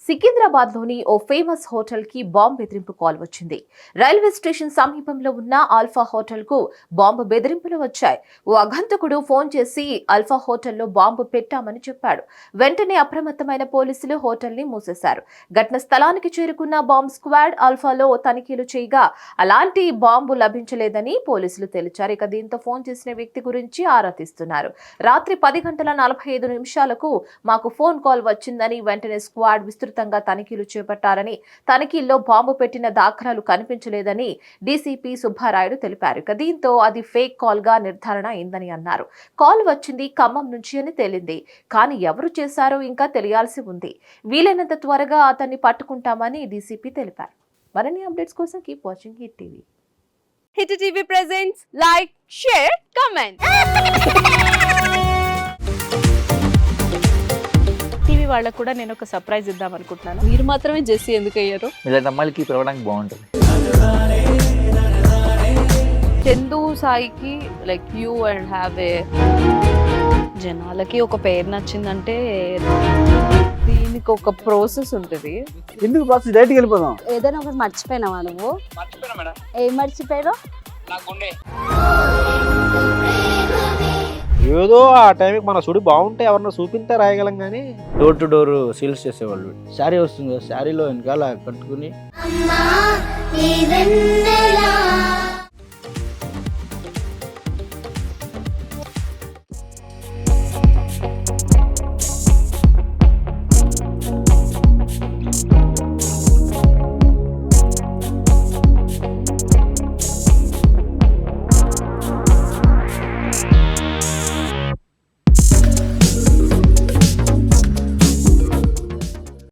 సికింద్రాబాద్లోని ఓ famous హోటల్కి bomb బెదిరింపు call వచ్చింది. రైల్వే స్టేషన్ సమీపంలో ఉన్న ఆల్ఫా హోటల్కు బాంబు బెదిరింపులు వచ్చాయి. ఓ అఘంతకుడు ఫోన్ చేసి ఆల్ఫా హోటల్లో బాంబు పెట్టామని చెప్పాడు. వెంటనే అప్రమత్తమైన పోలీసులు హోటల్ని మూసేశారు. ఘటన స్థలానికి చేరుకున్న బాంబ్ స్క్వాడ్ ఆల్ఫాలో తనిఖీలు చేయగా అలాంటి బాంబు లభించలేదని పోలీసులు తెలిచారు. ఇక దీంతో ఫోన్ చేసిన వ్యక్తి గురించి ఆరా తీస్తున్నారు. రాత్రి 10:45 మాకు ఫోన్ కాల్ వచ్చిందని వెంటనే స్క్వాడ్ విస్తృతంగా తనిఖీలు చేపట్టారని, తనిఖీల్లో బాంబు పెట్టిన దాఖలాలు కనిపించలేదని డీసీపీ సుబ్బారాయుడు తెలిపారు. దీంతో అది ఫేక్ కాల్ గా నిర్ధారణ అయిందని అన్నారు. కాల్ వచ్చింది ఖమ్మం నుంచి అని తేలింది. కానీ ఎవరు చేశారో ఇంకా తెలియాల్సి ఉంది. వీలైనంత త్వరగా అతన్ని పట్టుకుంటామని డీసీపీ తెలిపారు. మరిన్ని అప్డేట్స్ కోసం keep watching hit TV. Hit TV presents like, share, comment. TV వాళ్ళకు కూడా నేను ఒక సర్ప్రైజ్ ఇద్దాం అనుకుంటున్నాను. మీరు మాత్రమే జెస్సీ ఎందుకు అయ్యారు? ఇలాంటి అమ్మాయిలకి పిలవడానికి బాగుంటుంది. చందు సాయికి like you and have a జనాలకి ఒక పేరు నచ్చిందంటే దీనికి ఒక ప్రాసెస్ ఉంటుంది. ఎందుకు ప్రాసెస్ డైరెక్ట్గా వెళ్ళిపోదాం. ఏదైనా ఒకటి మర్చిపోయినావా నువ్వు? ఏం మర్చిపోయావు? ఏదో ఆ టైంకి మన సుడి బాగుంటే ఎవరన్నా చూపిస్తే రాయగలం కానీ డోర్ టు డోర్ సేల్స్ చేసేవాళ్ళు. శారీ వస్తుంది, శారీలో వెనకాల కట్టుకుని